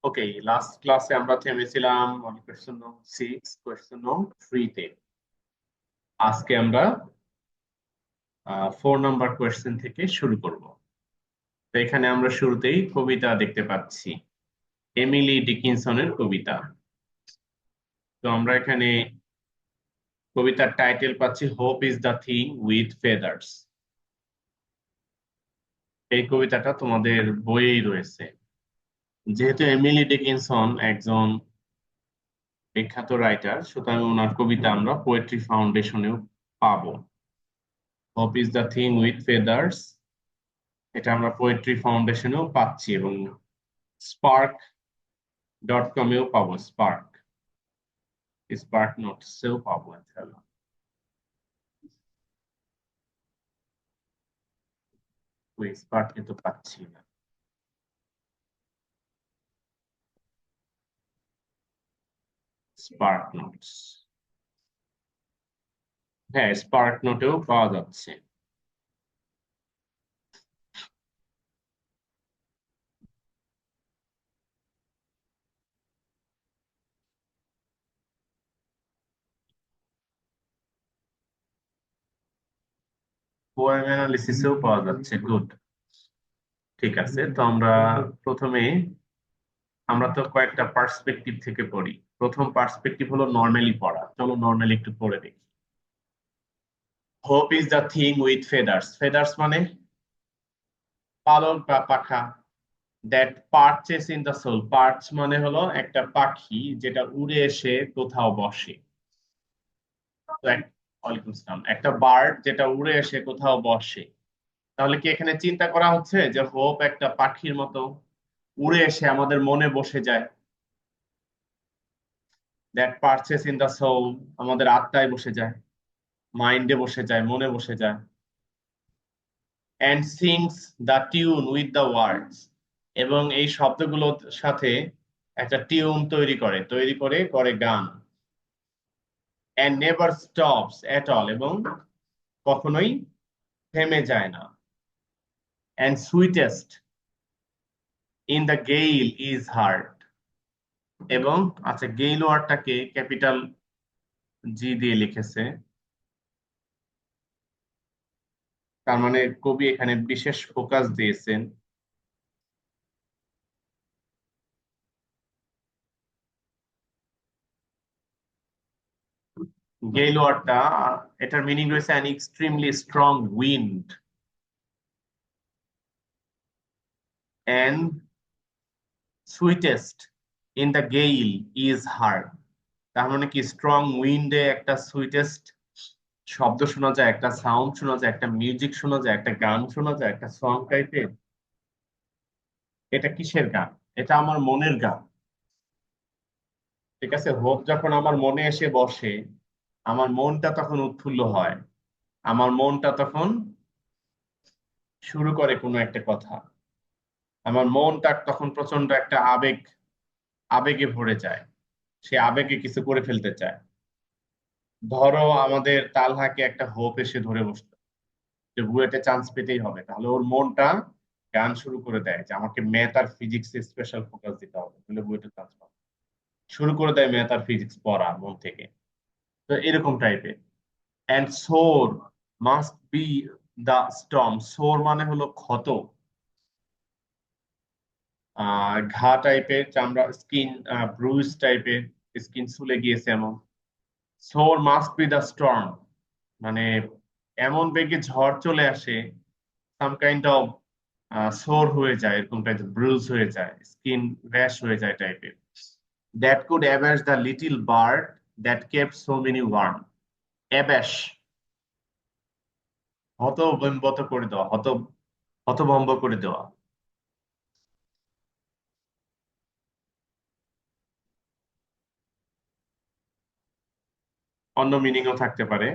ওকে, last ক্লাসে আমরা থেমেছিলাম question নং 6 কোয়েশ্চন নং 3 তে। আজকে আমরা 4 নাম্বার কোয়েশ্চেন থেকে শুরু করব। তো এখানে আমরা শুরুতেই কবিতা দেখতে পাচ্ছি, এমিলি ডিকিনসনের কবিতা। তো আমরা এখানে কবিতার টাইটেল পাচ্ছি hope is the thing with feathers. এই কবিতাটা তোমাদের বইয়েই রয়েছে। যেহেতু এমিলি ডিকিনসন একজন বিখ্যাত রাইটার, সুতরাং ওনার কবিতা আমরা পোয়েট্রি ফাউন্ডেশনেও পাবো। Hope is the thing with feathers, এটা আমরা পোয়েট্রি ফাউন্ডেশনেও পাচ্ছি এবং spark.com-এও পাবো। স্পার্ক নোটসেও পাবো। ওই স্পার্কে তো পাচ্ছি না। স্পার্ক নোটস, হ্যাঁ স্পার্ক নোটেও পাওয়া যাচ্ছে। পোয়েম অ্যানালিসিসেও পাওয়া যাচ্ছে। গুড, ঠিক আছে। তো আমরা প্রথমে, আমরা তো কয়েকটা পার্সপেক্টিভ থেকে পড়ি। প্রথম পার্সপেক্টিভ হলো নর্মালি পড়া। চলো নর্মালি একটু পড়ে দেখি। Hope is the thing with feathers. Feathers মানে পালক বা পাখা। That perches in the soul. Perch মানে হলো একটা পাখি যেটা উড়ে এসে কোথাও বসে। তো ওয়ালাইকুম আসসালাম। একটা বার্ড যেটা উড়ে এসে কোথাও বসে। তাহলে কি এখানে চিন্তা করা হচ্ছে যে হোপ একটা পাখির মতো উড়ে এসে আমাদের মনে বসে যায়? That perches in the soul, আমাদের আত্মায় বসে যায়, মাইন্ডে বসে যায়, মনে বসে যায়। And sings the tune with the words, এবং এই শব্দগুলোর সাথে একটা টিউন তৈরি করে করে গান। And never stops at all, এবং কখনোই থেমে যায় না। And sweetest in the gale is heard, এবং আচ্ছা গেইল ওয়ার্ডটাকে ক্যাপিটাল জি দিয়ে লিখেছে, তার মানে কবি এখানে বিশেষ ফোকাস দিয়েছেন। গেইল ওয়ার্ডটা, এটার মিনিং রয়েছে an extremely strong wind, and sweetest in the gale is heard. তার মানে কি স্ট্রং উইন্ডে একটা সুইটেস্ট শব্দ শোনা যায়, একটা সাউন্ড শোনা যায়, একটা মিউজিক শোনা যায়, একটা গান শোনা যায়, একটা সং টাইপের। এটা কিসের গান? এটা আমার মনের গান। ঠিক আছে, হোপ যখন আমার মনে এসে বসে, আমার মনটা তখন উৎফুল্ল হয়। আমার মনটা তখন শুরু করে কোনো একটা কথা। আমার মনটা তখন প্রচন্ড একটা আবেগে ভরে যায়। সে আবেগে কিছু করে ফেলতে চায়। ধরো আমাদের তালহাকে একটা হোপ এসে ধরে বসলো যে বুয়েটে চান্স পেতেই হবে, তাহলে ওর মনটা গান শুরু করে দেয় যে আমাকে ম্যাথ আর ফিজিক্সে স্পেশাল ফোকাস দিতে হবে, তাহলে বুয়েটে চান্স পাবো। শুরু করে দেয় ম্যাথ আর ফিজিক্স পড়া মন থেকে। তো এরকম টাইপের। And sore must be the storm. Sore মানে হলো ক্ষত, ঘা টাইপের, চামড়া, স্কিন ব্রুজ টাইপের, স্কিন ফুলে গিয়েছে এমন। সোর মাস্ট বি দা স্টর্ম মানে এমন বেগে ঝড় চলে আসে, সাম কাইন্ড অফ সোর হয়ে যায়, এরকম টাইপের ব্রুজ হয়ে যায়, স্কিন র্যাশ হয়ে যায় টাইপের। That could abash the little bird that kept so many warm. Abash, হতভম্ব করে দেওয়া, হতভম্ব করে দেওয়া। অন্য মিনিংও থাকতে পারে।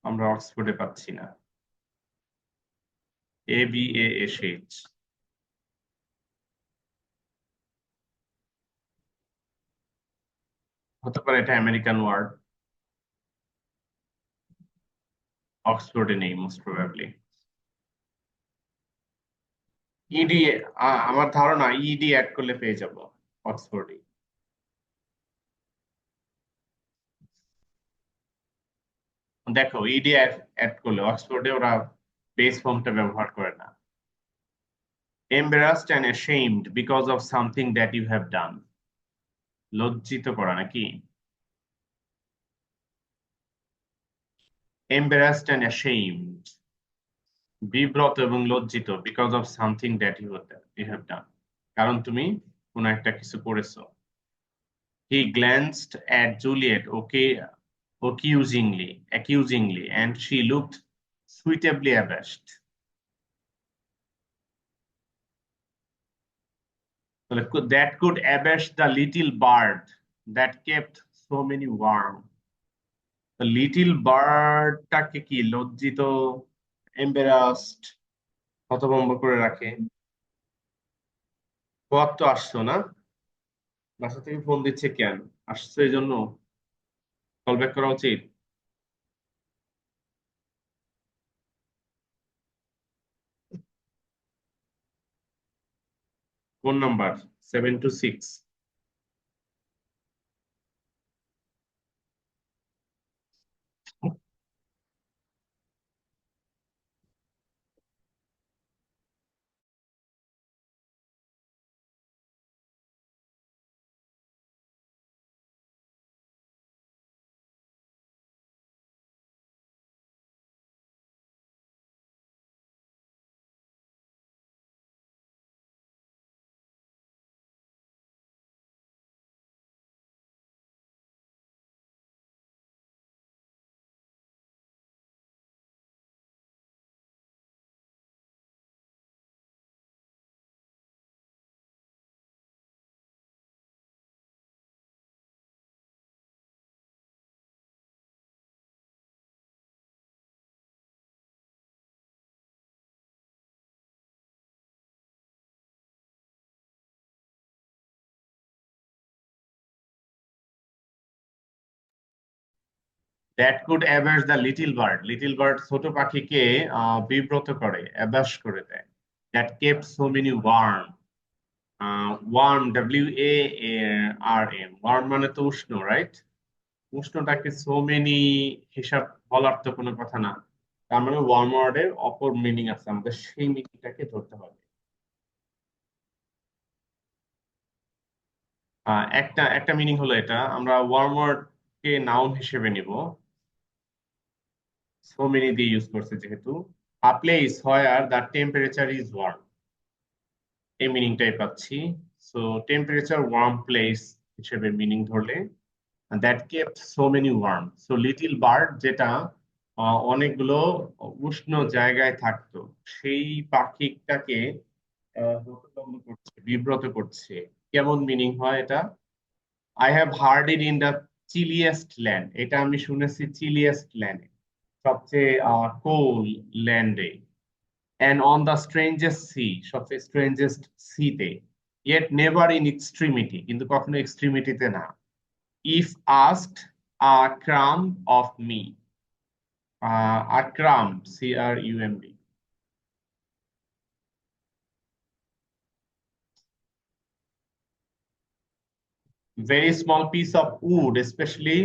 আমরা অক্সফোর্ডে পাচ্ছি না। ABASH, হতে পারে এটা আমেরিকান ওয়ার্ড, অক্সফোর্ডে নেই মোস্ট প্রবাবলি। ইডি, আমার ধারণা ইডি অ্যাড করলে পেয়ে যাব অক্সফোর্ডে। দেখো ইডি অ্যাড করলে অক্সফোর্ডে ওরা বেস ফর্মটা ব্যবহার করে না। embarrassed and ashamed because of something that you have done, লজ্জিত করা নাকি? embarrassed and ashamed, বিব্রত এবং লজ্জিত because of something that you have done, কারণ তুমি কোনো একটা কিছু করেছো। He glanced at Juliet, accusingly, and she looked suitably abashed. That could abash the little bird that kept so many warm. The little birdটাকে কি লজ্জিত, embarrassed, হতভম্ব করে রাখে। পথ তো আসছো না, বাসা থেকে ফোন দিচ্ছে কেন? আসছে এই জন্য কল ব্যাক করা উচিত। Phone number 726। That could abash the little bird. Little bird ছোট পাখিকে বিব্রত করে, অ্যাবাশ করে দেয়। That kept so many warm. Warm, warm, warm মানে তো উষ্ণ, রাইট? উষ্ণটাকে so many হিসাব বলার তো কোনো কথা না। তার মানে ওয়ার্ম ওয়ার্ডের অপর মিনিং আছে, আমাদের সেই মিনিংটাকে ধরতে হবে। একটা একটা মিনিং হলো এটা, আমরা ওয়ার্ম ওয়ার্ড কে নাউন হিসেবে নিব, সো মেনি দিয়ে ইউজ করছে যেহেতু। A place where the temperature is warm, এই মিনিংটাই পাচ্ছি। সো টেম্পারেচার ওয়ার্ম প্লেস হিসেবে মিনিং ধরলে that kept so many warm. So little bird যেটা অনেকগুলো উষ্ণ জায়গায় থাকতো, সেই পাখিটাকে হতভম্ব করছে, বিব্রত করছে। কেমন মিনিং হয় এটা? I have heard it in the chilliest land, এটা আমি শুনেছি চিলিয়েস্ট ল্যান্ডে, সবচেয়ে কোল ল্যান্ডে। and on the strangest sea, সবচেয়ে strangest sea তে, yet never in extremity, কিন্তু কখনো এক্সট্রিমিটিতে না। if asked, a crumb of me, a crumb, crumb, very small piece of wood, especially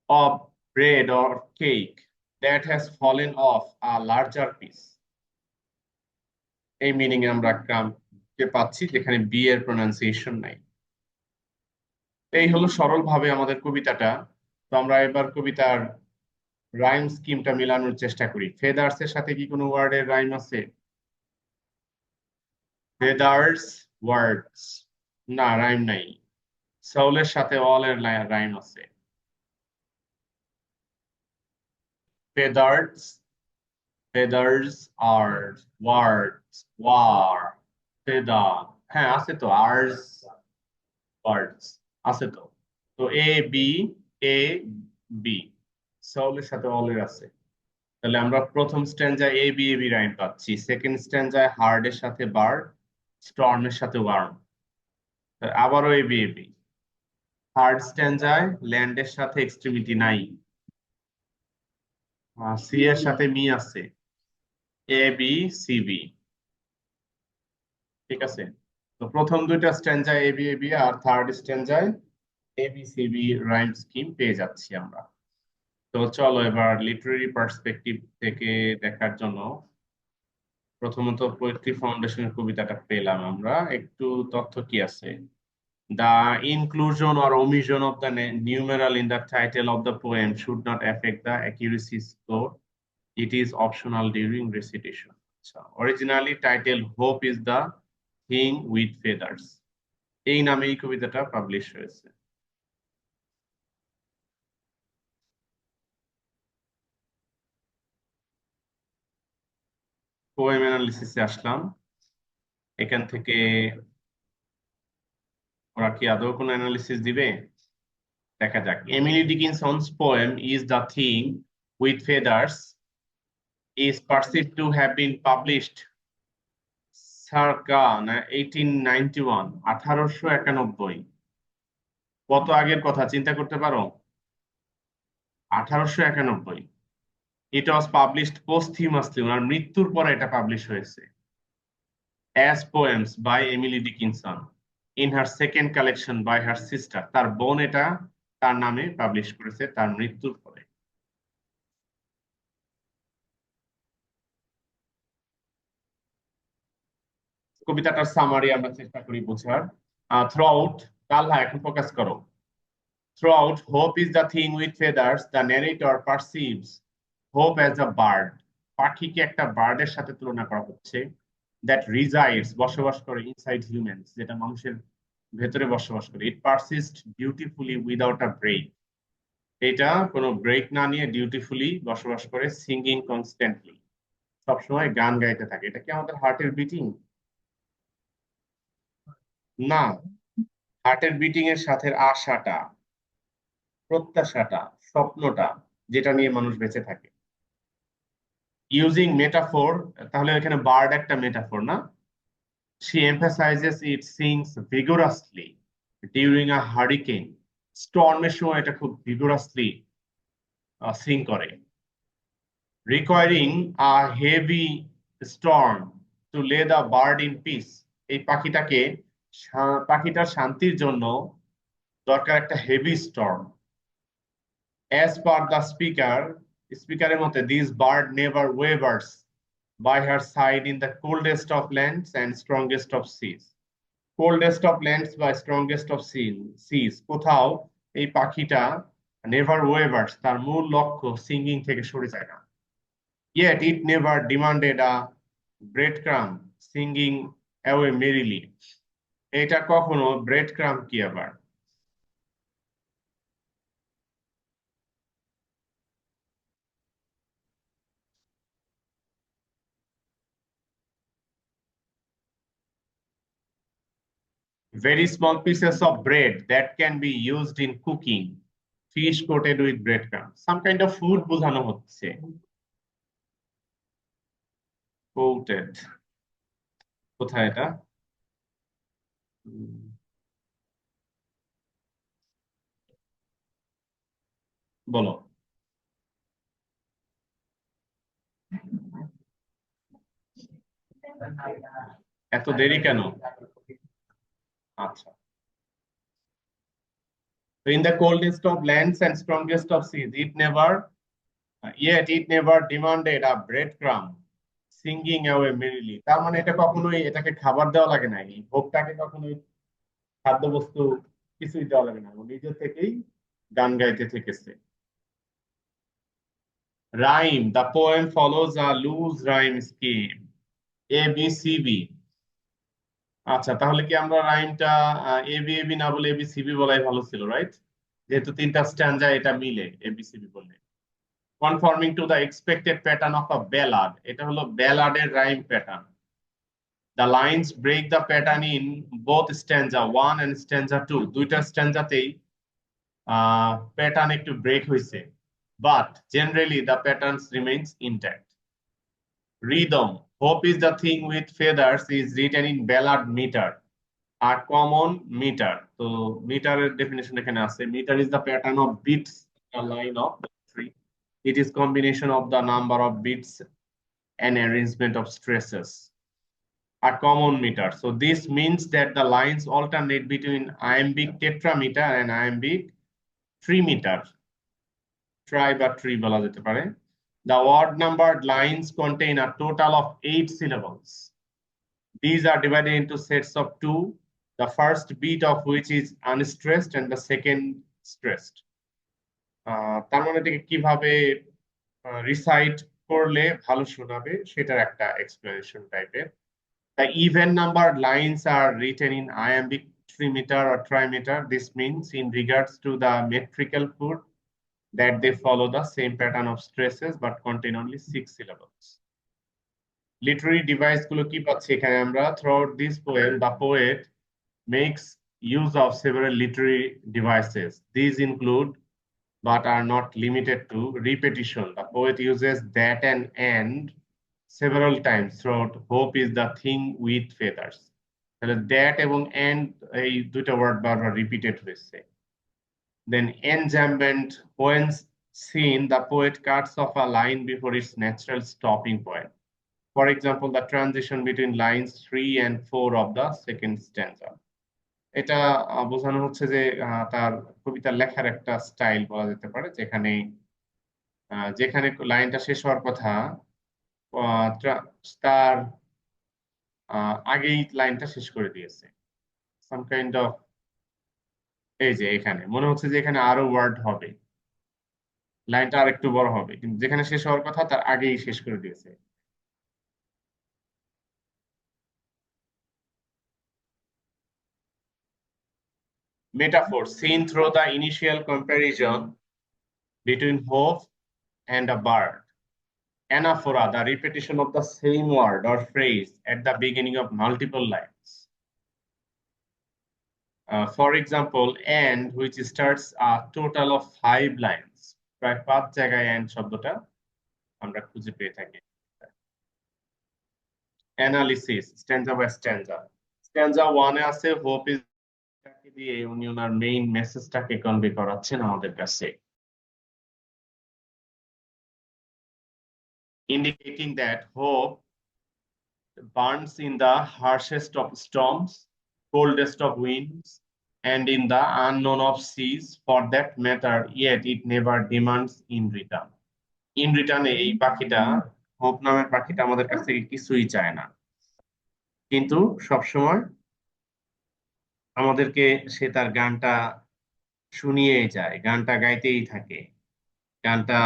of bread or cake, that has fallen off a larger piece. এই meaning আমরা ক্রাম কে পাচ্ছি, যেখানে B এর pronunciation নাই। এই হলো সরল ভাবে আমাদের কবিতাটা। তো আমরা এবার কবিতার রাইম স্কিমটা মিলানোর চেষ্টা করি। ফেদার্স এর সাথে কি কোনো ওয়ার্ডের রাইম আছে? ফেদার্স ওয়ার্ডস, না রাইম নাই। সৌলের সাথে অল এর রাইম আছে। ফেদার্স, ফেদার্স আর ওয়ার্ডস, ওয়ার, ফেদা, হ্যাঁ আছে তো, আর্স, ওয়ার্ডস আছে তো। তো এ বি, এ বি, সৌলের সাথে অল এর আছে। তাহলে আমরা প্রথম স্ট্যান্ডায় A B A B rhyme পাচ্ছি, সেকেন্ড স্ট্যান্ডায় হার্ড এর সাথে বার্ড, স্টর্ম এর সাথে ওয়ার্ম, আবারও A B A B. Third স্ট্যান্ডায় land এর সাথে এক্সট্রিমিটি নাই, সি এর সাথে মি আছে, এ বি সি বি। ঠিক আছে, তো প্রথম দুইটা স্ট্যান্জায় এবি এবি আর থার্ড স্ট্যান্জায় এবিসিবি রাইম স্কিম পেয়ে যাচ্ছি আমরা। তো চলো এবার লিটারেরি পার্সপেক্টিভ থেকে দেখার জন্য প্রথমত পোয়েট্রি ফাউন্ডেশনের কবিতাটা পেলাম আমরা, একটু তথ্য কি আছে। The inclusion or omission of the numeral in the title of the poem should not affect the accuracy score. It is optional during recitation. So, originally titled Hope is the Thing with Feathers. এই নামে এই কবিতাটা publish হয়েছে। Poem অ্যানালিসিসে আসলাম, এখান থেকে ওরা কি আদৌ কোনো অ্যানালিসিস দিবে দেখা যাক। Emily Dickinson's poem is the thing with feathers is perceived to have been published circa 1891, 1891। কত আগের কথা চিন্তা করতে পারো? 1891। ইট ওয়াজ পাবলিশড পোস্টহিউমাসলি, ওনার মৃত্যুর পরে এটা পাবলিশ হয়েছে, as poems by Emily Dickinson in her second collection by her sister. তার বোন এটা তার নামে পাবলিশ করেছে তার মৃত্যুর পরে। কবিতাটার সামারি আমরা চেষ্টা করি বোঝার। থ্রু আউট, কাল্লা এখন ফোকাস করো। Throughout, hope is the thing with feathers. The narrator perceives hope as a bird. পাখিকে একটা বার্ডের সাথে তুলনা করা হচ্ছে, that resides, বসবাস করে, inside humans, যেটা মানুষের ভেতরে বসবাস করে। It persists dutifully without a break. এটা কোনো ব্রেক না নিয়ে ডিউটিফুলি বসবাস করে, সিঙ্গিং কনস্ট্যান্টলি, সবসময় গান গাইতে থাকে। এটা কি আমাদের হার্টের বিটিং? না, হার্টের বিটিং এর সাথে আশাটা, প্রত্যাশাটা, স্বপ্নটা, যেটা নিয়ে মানুষ বেঁচে থাকে। ইউজিং মেটাফোর, তাহলে এখানে বার্ড একটা মেটাফোর না? she emphasizes it sings vigorously during a hurricane, স্টর্মের সময় এটা খুব vigorously সিং করে। requiring a heavy storm to lay the bird in peace, এই পাখিটাকে, পাখিটার শান্তির জন্য দরকার একটা heavy storm. as per the speaker, স্পিকারের মতে, this bird never wavers by her side in the coldest of lands and strongest of seas. Coldest of lands by strongest of seas, কোথাও এই পাখিটা নেভার ওয়েভার্স, তার মূল লক্ষ্য singing থেকে সরে যায় না। Yet it never demanded a breadcrumb singing away merrily. এটা কখনো ব্রেড ক্রাম কি আবার? Very small pieces of bread that can be used in cooking, fish coated with breadcrumbs, some kind of food বোঝানো হচ্ছে। coated, কোথায় এটা? বলো। এত দেরি কেন? আচ্ছা, in the coldest of lands and strongest of seas, it never demanded a breadcrumb singing away merrily. তার মানে এটা কখনোই, এটাকে খাবার দেওয়া লাগে না, এই ভোগটাকে কখনোই খাদ্যবস্তু কিছুই দেওয়া লাগে না, ও নিজে থেকেই গান গাইতে থেকেছে। Rhyme, the poem follows a loose rhyme scheme, A B C B. আচ্ছা, তাহলে কি আমরা রাইমটা এ বি এ বি না বলে এ বি সি বি বলাই ভালো ছিল, রাইট? যেহেতু তিনটা স্ট্যান্জা এটা মিলে এ বি সি বি বললে। Conforming to the expected pattern of a ballad, এটা হলো ব্যালাডের rhyme pattern. The lines break the pattern in both stanza 1 and stanza 2, দুইটা স্ট্যান্জাতেই প্যাটার্ন একটু ব্রেক হয়েছে, but generally the patterns remains intact. Rhythm, hope is the thing with feathers is written in ballad meter, a common meter. So meter definition এখানে আছে, meter is the pattern of beats in a line of three. It is combination of the number of beats and arrangement of stresses. a common meter. So this means that the lines alternate between iambic tetrameter and iambic trimeter. Try বা tree বলা যেতে পারে. The odd numbered lines contain a total of 8 syllables. These are divided into sets of two, the first beat of which is unstressed and the second stressed. তার মানে এটাকে কিভাবে recite করলে ভালো শোনাবে সেটার একটা এক্সপ্লেনেশন টাইপের. The even numbered lines are written in iambic trimeter or trimeter. This means in regards to the metrical code that they follow the same pattern of stresses but contain only 6 syllables. Literary device গুলো কি পাচ্ছি এখানে আমরা? Throughout this poem, the poet makes use of several literary devices. These include, but are not limited to, repetition. The poet uses that and several times throughout. Hope is the thing with feathers. তাহলে that এবং and এই দুটো word বারবার repeated হয়েছে. Then enjambment, when seen, the poet cuts off a line before its natural stopping point. For example, the transition between lines 3 and 4 of the second stanza. এটা বোঝানো হচ্ছে যে তার কবিতার লেখার একটা স্টাইল বলা যেতে পারে, যেখানে যেখানে লাইনটা শেষ হওয়ার কথা তার আগেই লাইনটা শেষ করে দিয়েছে। সাম কাইন্ড অফ, এই যে এখানে মনে হচ্ছে যে এখানে আরো ওয়ার্ড হবে, লাইনটা আর একটু বড় হবে, কিন্তু যেখানে শেষ হওয়ার কথা তার আগেই শেষ করে দিয়েছে। Metaphor, seen through the initial comparison between hope and a bird. Anaphora, the repetition of the same word or phrase at the beginning of multiple lines. For example, and, which starts a total of 5 lines. প্রায় 5 জায়গায় and শব্দটা আমরা খুঁজে পেয়ে থাকি। Analysis, stanza by stanza. Stanza 1 এ আছে hope is দিয়ে উনি ওনার মেইন মেসেজটাকে কনভে করাচ্ছেন আমাদের কাছে, indicating that hope burns in the harshest of storms, coldest of winds, and in the unknown of seas. For that matter, yet it never demands in return. In return, এই পাখিটা, hope নামের পাখিটা আমাদের কাছ থেকে কিছুই চায় না, কিন্তু সবসময় আমাদেরকে সে তার গানটা শুনিয়েই যায়, গানটা গাইতেই থাকে, গানটা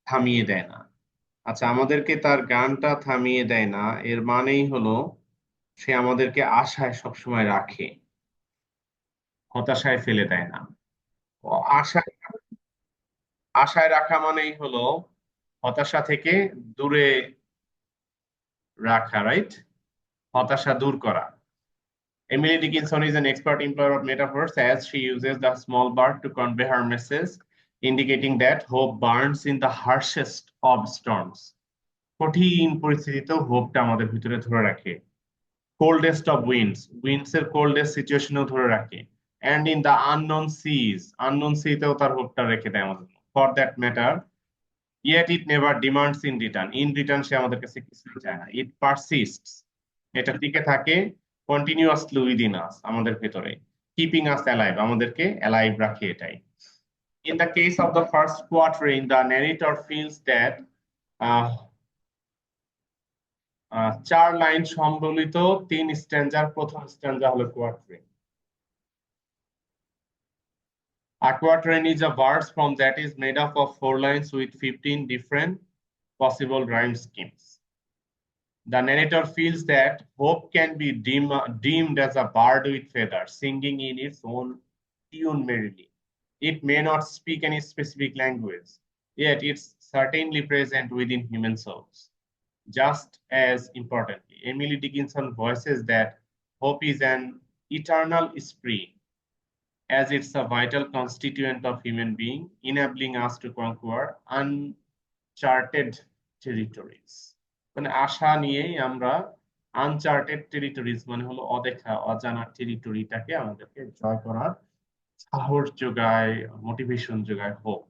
থামিয়ে দেয় না। আচ্ছা, আমাদেরকে তার গানটা থামিয়ে দেয় না এর মানেই হলো সে আমাদেরকে আশায় সবসময় রাখে, হতাশায় ফেলে দেয় না। ও আশায় আশায় রাখা মানেই হলো হতাশা থেকে দূরে রাখা, রাইট? হতাশা দূর করা। Emily Dickinson is an expert employer of metaphors as she uses the small bird to convey her message, indicating that hope burns in the harshest of storms. কঠিন পরিস্থিতিতেও হোপটা আমাদের ভিতরে ধরে রাখে। কোল্ডেস্ট অফ উইন্ডস, উইন্ডস এর coldest সিচুয়েশনেও ধরে রাখে। And in the unknown seas, unknown সিতেও তার হোপটা রেখে দেয় আমাদের। For that matter, yet it never demands in return, in return সে আমাদের কাছে কিছুই চায় না। ইট পারসিস্টস, এটা টিকে থাকে কন্টিনিউয়াসলি উইদিন আস, আমাদের ভেতরে, কিপিং আস অ্যালাইভ, আমাদেরকে অ্যালাইভ রাখে এটাই। In the case of the first quatrain, the narrator feels that 4 line সম্বলিত 3 স্ট্যান্জার প্রথম স্ট্যান্জা হলো quatrain. A quatrain is a verse form that is made up of 4 lines with 15 different possible rhyme schemes. The narrator feels that hope can be deemed as a bird with feathers, singing in its own tune merrily. It may not speak any specific language, yet it's certainly present within human souls. Just as importantly, Emily Dickinson voices that hope is an eternal spring, as it's a vital constituent of human being, enabling us to conquer uncharted territories. মানে আশা নিয়েই আমরা Uncharted territories, মানে হলো অদেখা অজানা টেরিটরিটাকে আমাদেরকে জয় করার সাহস যোগায়, মোটিভেশন যোগায় hope.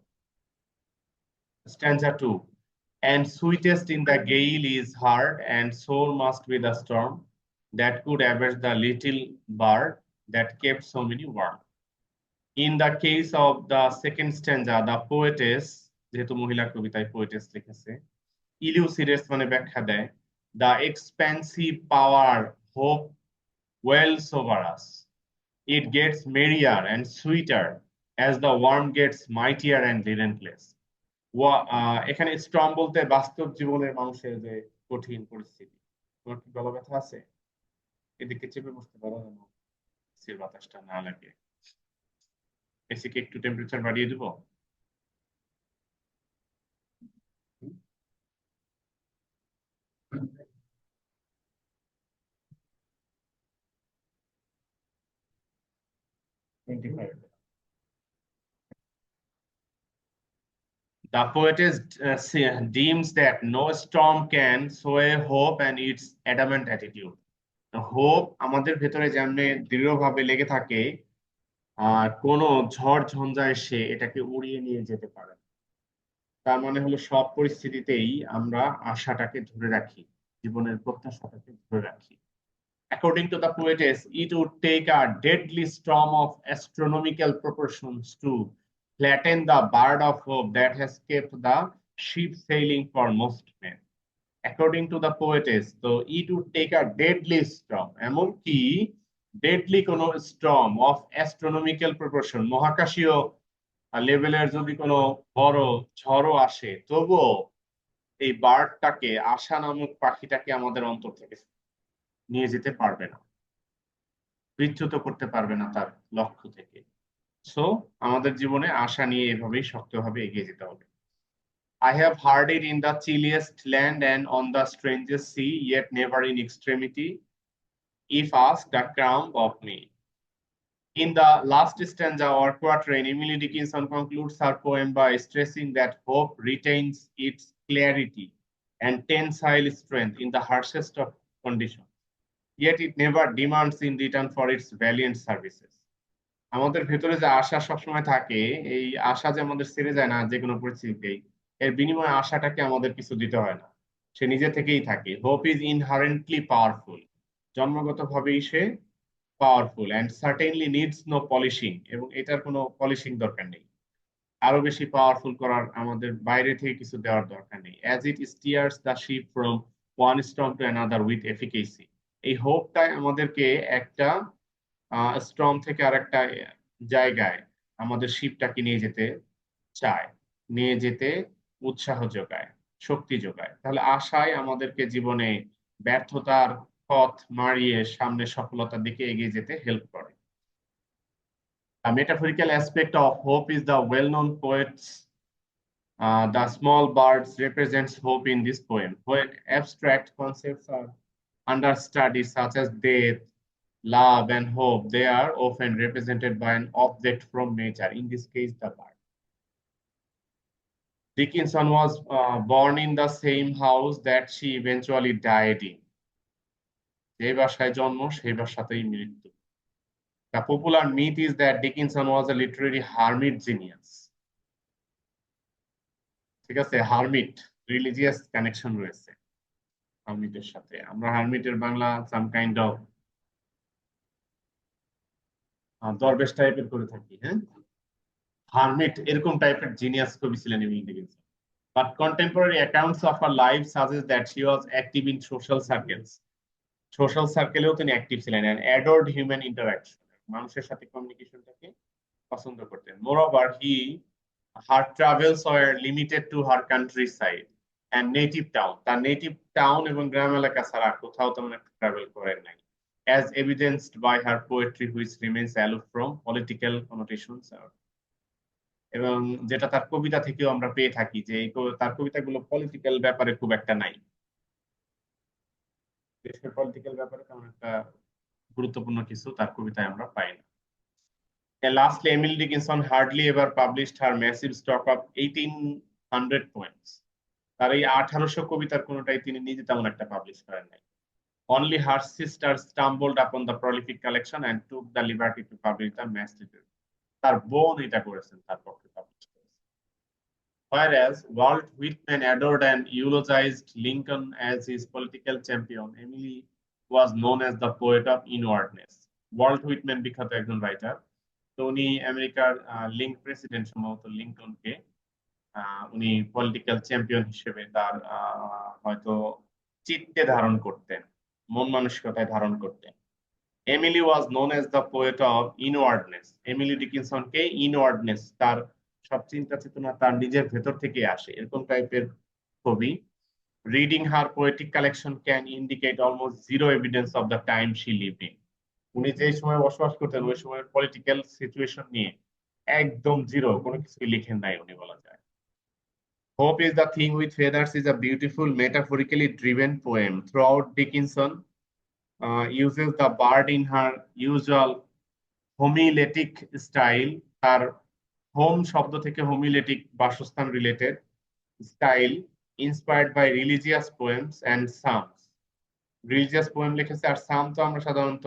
Stanza 2. And sweetest in the gale is heart, and soul must be the storm. that could avenge the little bird that kept so many warm. In the case of the second stanza, the poetess, যেহেতু মহিলা কবিতায় poetess লিখেছে, elucidates মানে ব্যাখ্যা দেয়, the expansive power hope wells over us. It gets merrier and sweeter as the worm gets mightier and relentless. এখানে storm বলতে বাস্তব জীবনের মানুষের যে কঠিন পরিস্থিতি। তোমার কি গলা ব্যথা আছে? এদিকে চেপে বসতে পারো যেন এসির বাতাসটা না লাগে। এসিকে একটু টেম্পারেচার বাড়িয়ে দিব। The poetess deems that no storm can sway hope and its adamant attitude. Hope আমাদের ভেতরে যেমনি দৃঢ়ভাবে লেগে থাকে, আর কোন ঝড় ঝঞ্ঝা এসে এটাকে উড়িয়ে নিয়ে যেতে পারে। তার মানে হলো সব পরিস্থিতিতেই আমরা আশাটাকে ধরে রাখি, জীবনের প্রত্যাশাটাকে ধরে রাখি। According to the poetess, it would take a deadly storm of astronomical proportions to flatten the bird of hope that has kept the ship sailing for most men. According to the poetess, so it would take a deadly storm, এমনকি deadly কোন storm of astronomical proportion, মহাকাশীয় লেভেলের যদি কোনো বড় ঝড়ও আসে, তবুও এই বার্ডটাকে, আশা নামক পাখিটাকে আমাদের অন্তর থেকে নিয়ে যেতে পারবে না, বিচ্যুত করতে পারবে না তার লক্ষ্য থেকে। সো আমাদের জীবনে আশা নিয়ে এভাবেই শক্তভাবে এগিয়ে যেতে হবে। I have heard it in the chilliest land and on the strangest sea, yet never in extremity, if asked a crumb of me. In the last stanza or quatrain, Emily Dickinson concludes her poem by stressing that hope retains its clarity and tensile strength in the harshest of conditions, yet it never demands in return for its valiant services. আমাদের ভেতরে যে আশা সবসময় থাকে, এই আশা যে আমাদের ছেড়ে যায় না যে কোনো পরিস্থিতিতেই, এর বিনিময়ে আশাটাকে আমাদের কিছু দিতে হয় না, সে নিজে থেকেই থাকে। হোপ ইজ ইনহারেন্টলি পাওয়ারফুল, জন্মগতভাবেই সে powerful and certainly needs no polishing, এবং এটার কোনো পলিশিং দরকার নেই, আরো বেশি পাওয়ারফুল করার আমাদের বাইরে থেকে কিছু দেওয়ার দরকার নেই। As it steers the ship from one storm to another with efficacy, এই হোপটাই আমাদেরকে একটা স্ট্রম থেকে আরেকটা জায়গায় আমাদের শিপটাকে নিয়ে যেতে চায়, নিয়ে যেতে উৎসাহ যোগায়, শক্তি যোগায়। তাহলে আশাই আমাদেরকে জীবনে ব্যর্থতার পথ মারিয়ে সামনে সফলতার দিকে এগিয়ে যেতে হেল্প করে। A metaphorical aspect of hope is the well-known poet's the small birds represents hope in this poem. When abstract concepts are under study, such as death, love, and hope, they are often represented by an object from nature, in this case, the bird. Dickinson was born in the same house that she eventually died in. যে বাসায় জন্ম সেই বাসাতেই মৃত্যু। The popular myth is that Dickinson was a literary hermit genius. ঠিক আছে, hermit, religious connection রয়েছে হারমিটের সাথে। আমরা হারমিটের বাংলা সাম কাইন্ড অফ দরবেশ টাইপের করে থাকি। হ্যাঁ, হারমিট এরকম টাইপের জিনিয়াস কবি ছিলেন Emily Dickinson. But contemporary accounts of her life suggest that she was active in social circles. সোশ্যাল সার্কেলেও তিনি অ্যাক্টিভ ছিলেন and adored human interaction, মানুষের সাথে কমিউনিকেশনটাকে পছন্দ করতেন। Moreover, her travels were limited to her countryside and native town. তার native town এবং গ্রাম এলাকা ছাড়া কোথাও তেমন একটা ট্রাভেল করেন নাই, as evidenced by her poetry which remains aloof from political connotations, এবং যেটা তার কবিতা থেকেও আমরা পেয়ে থাকি যে তার কবিতাগুলো পলিটিক্যাল ব্যাপারে খুব একটা নাই, দেশের পলিটিক্যাল ব্যাপারে তেমন একটা গুরুত্বপূর্ণ কিছু তার কবিতায় আমরা পাই না। And lastly, Emily Dickinson hardly ever published her massive stock of 1800 poems. তার এই 1800 কবিতার কোনোটাই তিনি নিজে তেমন একটা পাবলিশ করেন নাই। Only her sister stumbled upon the prolific collection and took the liberty to publish the mass literature. তার বোন এটা করেছেন, তার পক্ষে পাবলিশ করেছেন। Whereas Walt Whitman adored and eulogized Lincoln as his political champion, Emily was known as the poet of inwardness. Walt Whitman বিখ্যাত একজন writer. তো উনি আমেরিকার লিঙ্ক প্রেসিডেন্ট সম্ভবত লিঙ্কনকে উনি পলিটিক্যাল চ্যাম্পিয়ন হিসেবে তার হয়তো চিত্তে ধারণ করতেন, মন মানসিকতায় ধারণ করতেন। Emily was known as the poet of inwardness. Emily ডিকিনসনকে ইনওয়ার্ডনেস, তার সব চিন্তা চেতনা তার নিজের ভেতর থেকে আসে, এরকম টাইপের কবি। Reading her poetic collection can indicate almost zero evidence of the time she lived in. উনি যে সময় বসবাস করতেন ওই সময়ের পলিটিক্যাল সিচুয়েশন নিয়ে একদম জিরো, কোনো কিছু লিখেন নাই উনি, বলা যায়। Hope is the Thing with Feathers is a beautiful, metaphorically driven poem. Throughout, Dickinson uses the bird in her usual homiletic style, তার হোম শব্দ থেকে হোমিলেটিক বাসস্থান related style, inspired by religious poems and psalms. Religious poem লিখেছে, আর সাম তো আমরা সাধারণত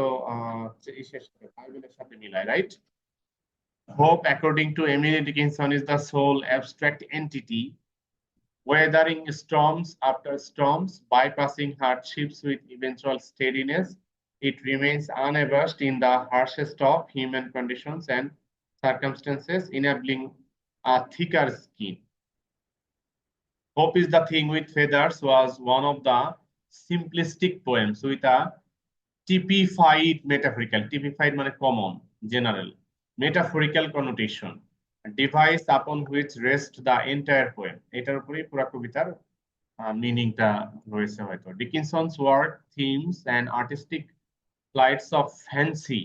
বাইবেলের সাথে মিলাই, right? Hope, according to Emily Dickinson, is the sole abstract entity weathering storms after storms, bypassing hardships with eventual steadiness. It remains unabashed in the harshest of human conditions and circumstances, enabling a thicker skin. Hope is the Thing with Feathers was one of the simplistic poems with a typified metaphorical, typified মানে common, general, metaphorical connotation, device upon which rests the entire poem. এটার উপরেই পুরো কবিতার মিনিংটা রয়েছে হয়তো। Dickinson's work, themes and artistic flights of fancy,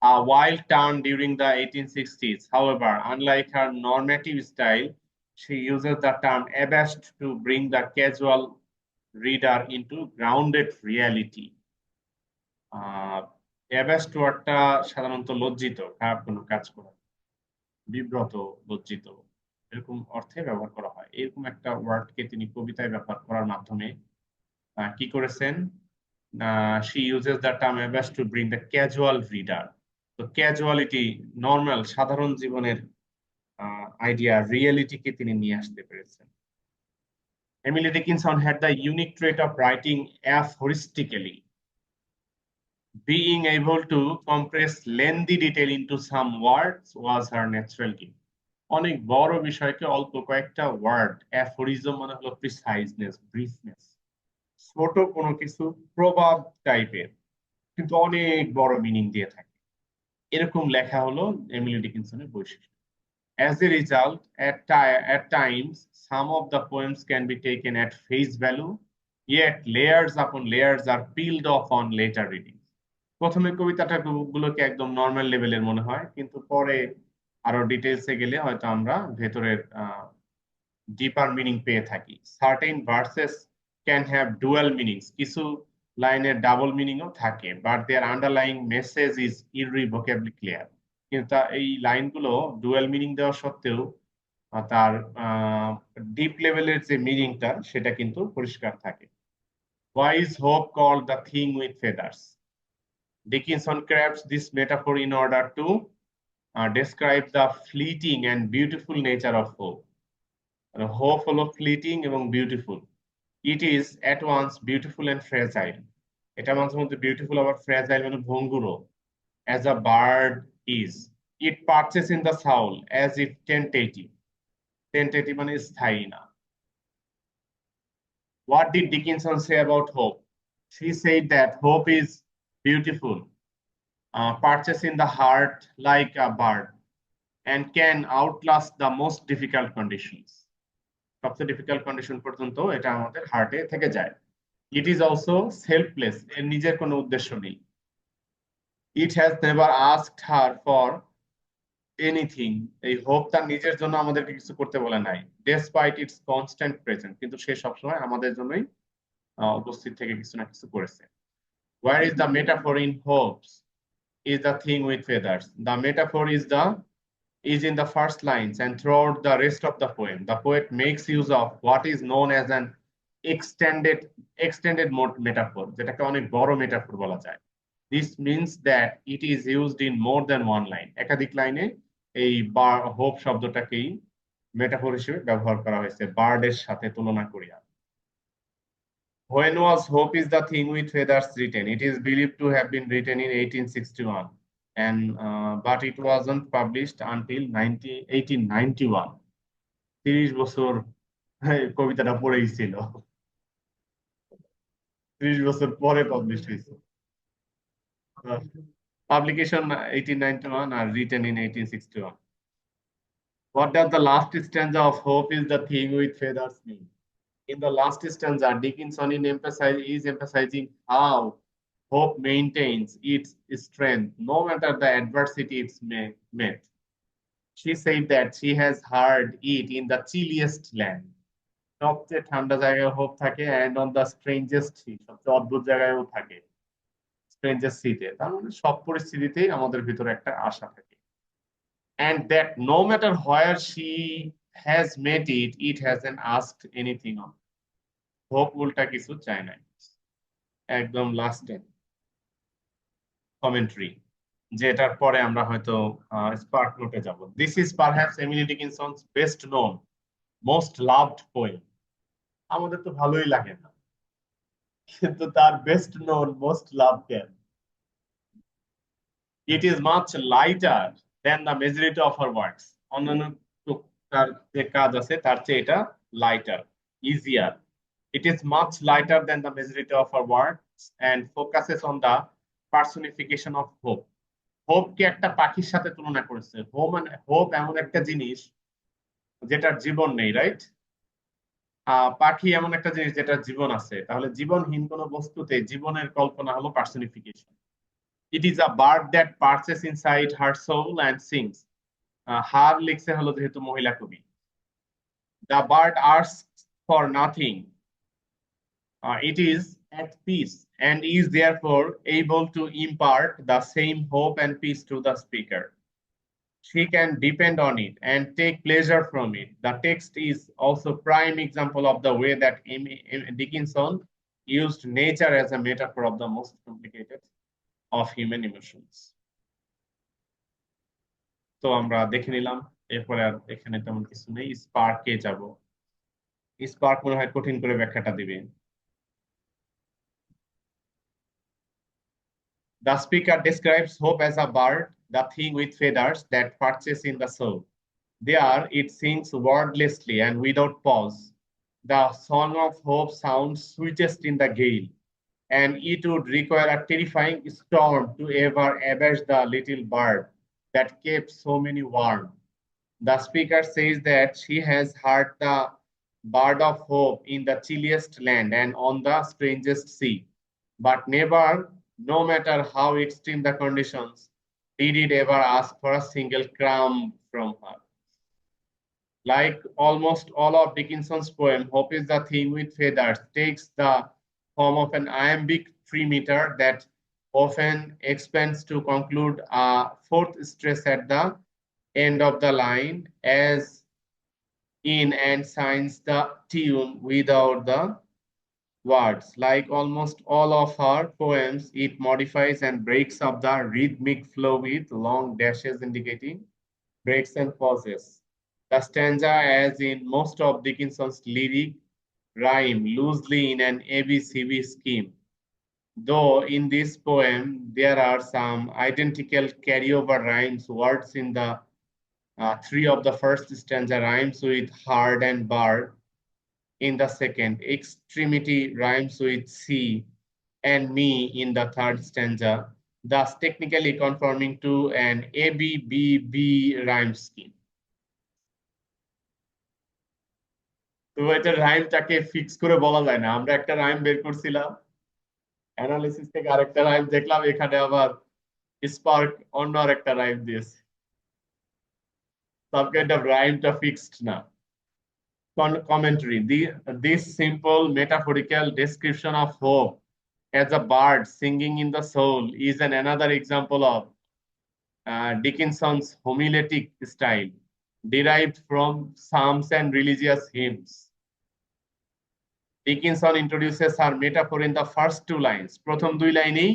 a wild turn during the 1860s. However, unlike her normative style, she uses the term abashed to bring the casual reader into grounded reality. abashed ওয়ার্ডটা সাধারণত লজ্জিত, খারাপ কোনো কাজ করা, বিব্রত, লজ্জিত, এরকম অর্থে ব্যবহার করা হয়। এরকম একটা ওয়ার্ডকে তিনি কবিতায় ব্যবহার করার মাধ্যমে কি করেছেন? she uses the term abashed to bring the casual reader. তো ক্যাজুয়ালিটি, নর্মাল সাধারণ জীবনের আইডিয়া, রিয়েলিটিকে তিনি নিয়ে আসতে পেরেছেন। Emily Dickinson had the unique trait of writing aphoristically. Being able to compress lengthy detail into some words was her natural gift. অনেক বড় বিষয়কে অল্প কয়েকটা ওয়ার্ড, অ্যাফোরিজম মানে হলো প্রিসাইজনেস, ব্রিফনেস, ছোট কোনো কিছু প্রবাদ টাইপের কিন্তু অনেক বড় মিনিং দিয়ে থাকে, এরকম লেখা হলো এমিলি ডিকিনসনের বৈশিষ্ট্য। As a result, at times, some of the poems can be taken at face value, yet layers upon layers are peeled off on later reading. প্রথমে কবিতাটা গুলোকে একদম নর্মাল লেভেলের মনে হয়, কিন্তু পরে আরো ডিটেলসে গেলে হয়তো আমরা ভেতরের ডিপার মিনিং পেয়ে থাকি। Certain verses can have dual meanings, কিছু লাইনের ডাবল মিনিংও থাকে, but their underlying message is irrevocably clear. কিন্তু এই লাইনগুলো ডুয়াল মিনিং দেওয়া সত্ত্বেও তার ডিপ লেভেলের যে মিনিংটা সেটা কিন্তু পরিষ্কার থাকে। Why is hope called the thing with feathers? Dickinson crafts this metaphor in order to describe the fleeting and beautiful nature of hope. Hope হলো ফ্লিটিং এবং beautiful. It is at once beautiful and fragile. এটা মাঝে মধ্যে beautiful আবার fragile মানে ভঙ্গুরও। As a bird is, it perches in the soul as if tentative. Tentative মানে স্থায়ী না। What did Dickinson say about hope? She said that hope is beautiful, perches in the heart like a bird, and can outlast the most difficult conditions. সবচেয়ে difficult condition পর্যন্ত এটা আমাদের হার্টে থেকে যায়। ইট ইজ অলসো সেলফলেস, এর নিজের কোনো উদ্দেশ্য নেই। It has never asked her for anything, এই হোপ তার নিজের জন্য আমাদেরকে কিছু করতে বলে নাই। ডেসপাইট ইটস কনস্ট্যান্ট প্রেজেন্ট, কিন্তু সে সবসময় আমাদের জন্যই উপস্থিত থেকে কিছু না কিছু করেছে। Where is the metaphor in hopes is the thing with feathers? The metaphor is in the first lines and throughout the rest of the poem. The poet makes use of what is known as an extended mode metaphor, যেটাকে অনেক বড় metaphor বলা যায়। This means that it is used in more than one line. একাধিক লাইনে এই hope শব্দটাকেই metaphor হিসেবে ব্যবহার করা হয়েছে বার্ডের সাথে তুলনা করিয়া। When was Hope is the Thing with Feathers written? It is believed to have been written in 1861, and but it wasn't published until 1891. 30 বছর কবিতাটা পড়েই ছিল। 30 বছর পরে পাবলিশ হয়েছে। Publication 1891 R written in 1861. What does the last stanza of Hope is the Thing with Feathers mean? In the last stanza, Dickinson is emphasizing how hope maintains its strength no matter the adversity it's met. She said that she has heard it in the chilliest land. সবচেয়ে ঠান্ডা জায়গায় hope থাকে and on the strangest sea, সবচেয়ে অদ্ভুত জায়গায়ও থাকে, strangest sea তে। তার মানে সব পরিস্থিতিতেই আমাদের ভিতরে একটা আশা থাকে। And that no matter where she has met it, it hasn't asked anything of hope উল্টা কিছু চায় না। একদম লাস্টে কমেন্ট্রি, যেটার পরে আমরা হয়তো স্পার্ক নোটে যাব। This is perhaps Emily Dickinson's best known most loved poem. আমাদের তো ভালোই লাগে না, কিন্তু তার বেস্ট নোন মোস্ট লাভ কেন? It is much lighter than the majority of her works. অন্যান্য তার যে কাজ আছে তার চেয়ে এটা lighter, easier. It is much lighter than the majority of our works and focuses on the personification of hope. Hope কে একটা পাখির সাথে তুলনা করেছে। হোপ এমন একটা জিনিস যেটার জীবন নেই, রাইট? পাখি এমন একটা জিনিস যেটার জীবন আছে। তাহলে জীবনহীন কোনো বস্তুতে জীবনের কল্পনা হলো personification. It is a bird that perches inside her soul and sings. হার লিখছে হলো যেহেতু মহিলা কবি। The bird asks for nothing. It is at peace and is therefore able to impart the same hope and peace to the speaker. She can depend on it and take pleasure from it. The text is also prime example of the way that Dickinson used nature as a metaphor of the most complicated of human emotions. তো আমরা দেখে নিলাম, এরপরে আর এখানে তেমন কিছু নেই। স্পার্কে যাব। স্পার্ক মনে হয় কঠিন করে ব্যাখ্যাটা দিবে। The speaker describes hope as a bird, the thing with feathers that perches in the soul. There it sings wordlessly and without pause. The song of hope sounds sweetest in the gale, and it would require a terrifying storm to ever abash the little bird that kept so many warm. The speaker says that she has heard the bird of hope in the chilliest land and on the strangest sea, but never, no matter how extreme the conditions, did it ever ask for a single crumb from her. Like almost all of Dickinson's poem, Hope is the Thing with Feathers takes the form of an iambic trimeter that often expands to conclude a fourth stress at the end of the line, as in and signs the tune without the words. Like almost all of her poems, it modifies and breaks up the rhythmic flow with long dashes indicating breaks and pauses. The stanza, as in most of Dickinson's lyric, rhyme loosely in an ABCB scheme. Though in this poem, there are some identical carryover rhymes, words in the three of the first stanza rhymes with hard and bird. In the second, extremity rhymes with sea and me in the third stanza, thus technically conforming to an ABBB rhyme scheme. তো এটা রাইমটাকে fix করে বলা যায় না। আমরা একটা rhyme বের করছিলাম, অ্যানালিসিস থেকে আরেকটা রাইম দেখলাম, এখানে আবার স্পার্ক অন্য আরেকটা রাইম দিয়েছে। সব কাইন্ড অফ রাইমটা ফিক্সড না। Commentary. This simple metaphorical description of hope as a bird singing in the soul is another example of Dickinson's homiletic style, derived from psalms and religious hymns. Dickinson introduces her metaphor in the first two lines. প্রথম দুই লাইনেই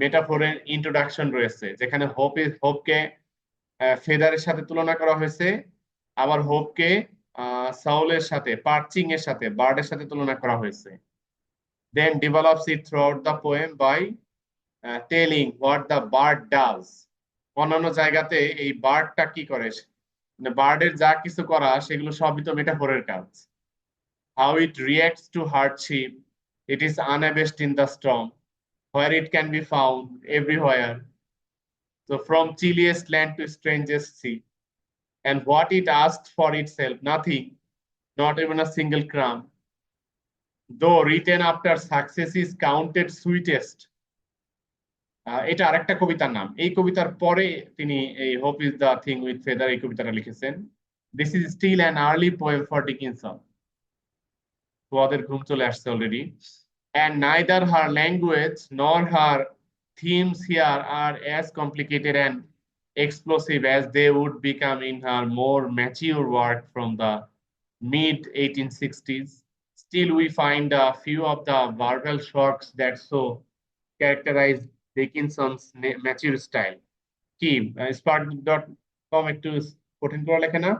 মেটাফোরের introduction রয়েছে, যেখানে হোপকে ফেদারের সাথে তুলনা করা হয়েছে, আবার হোপকে সাউলের সাথে, পার্চিং এর সাথে, বার্ডের সাথে তুলনা করা হয়েছে। then develops it throughout the poem by telling what the bird does. অন্যান্য জায়গাতে এই বার্ডটা কি করে, মানে বার্ডের যা কিছু করা সেগুলো সবই তো মেটাফোরের কাজ। How it reacts to hardship, it is unabashed in the storm, where it can be found everywhere. So from chilliest land to strangest sea. And what it asked for itself, nothing, not even a single crumb. Though written after success is counted sweetest. এটা আরেকটা কবিতার নাম। এই কবিতার পরে তিনি এই hope is the thing with feather এই কবিতাটা লিখেছেন। This is still an early poem for Dickinson. ওদের ঘুম চলে আসছে already. And neither her language nor her themes here are as complicated and explosive as they would become in her more mature work from the mid 1860s. Still, we find a few of the verbal shocks that so characterize Dickinson's mature style. কি spark.com একটু কঠিন করে লেখে না?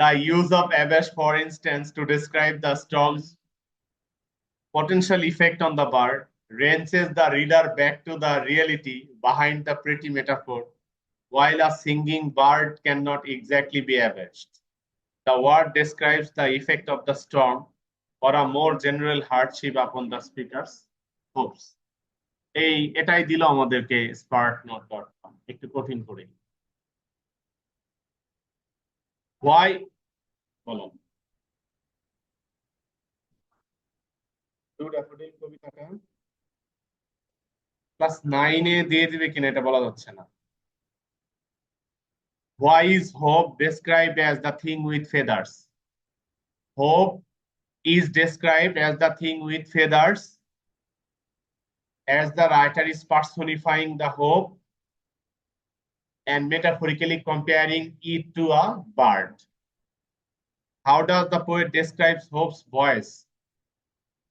The use of abash, for instance, to describe the storm's potential effect on the bird ranges the reader back to the reality behind the pretty metaphor, while a singing bird cannot exactly be abashed. The word describes the effect of the storm or a more general hardship upon the speaker's hopes. এটাই দিল আমাদেরকে sparknote.com। একটু কঠিন করে why বলো কবিতাটা class 9 এ দিয়ে দিবে কিনা এটা বলা যাচ্ছে না। Why is hope described as the thing with feathers? Hope is described as the thing with feathers as the writer is personifying the hope and metaphorically comparing it to a bird. How does the poet describe hope's voice?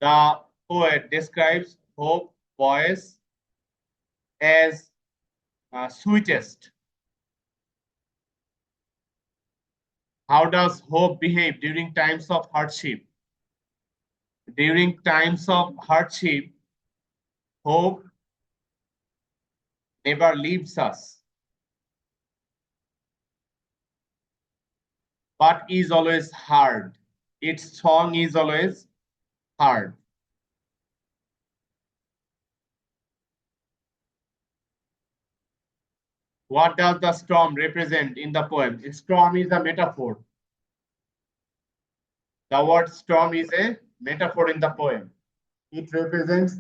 The poet describes hope's voice as sweetest. How does hope behave during times of hardship? During times of hardship, hope never leaves us, but is always heard. Its song is always heard. What does the storm represent in the poem? A storm is a metaphor. The word storm is a metaphor in the poem. It represents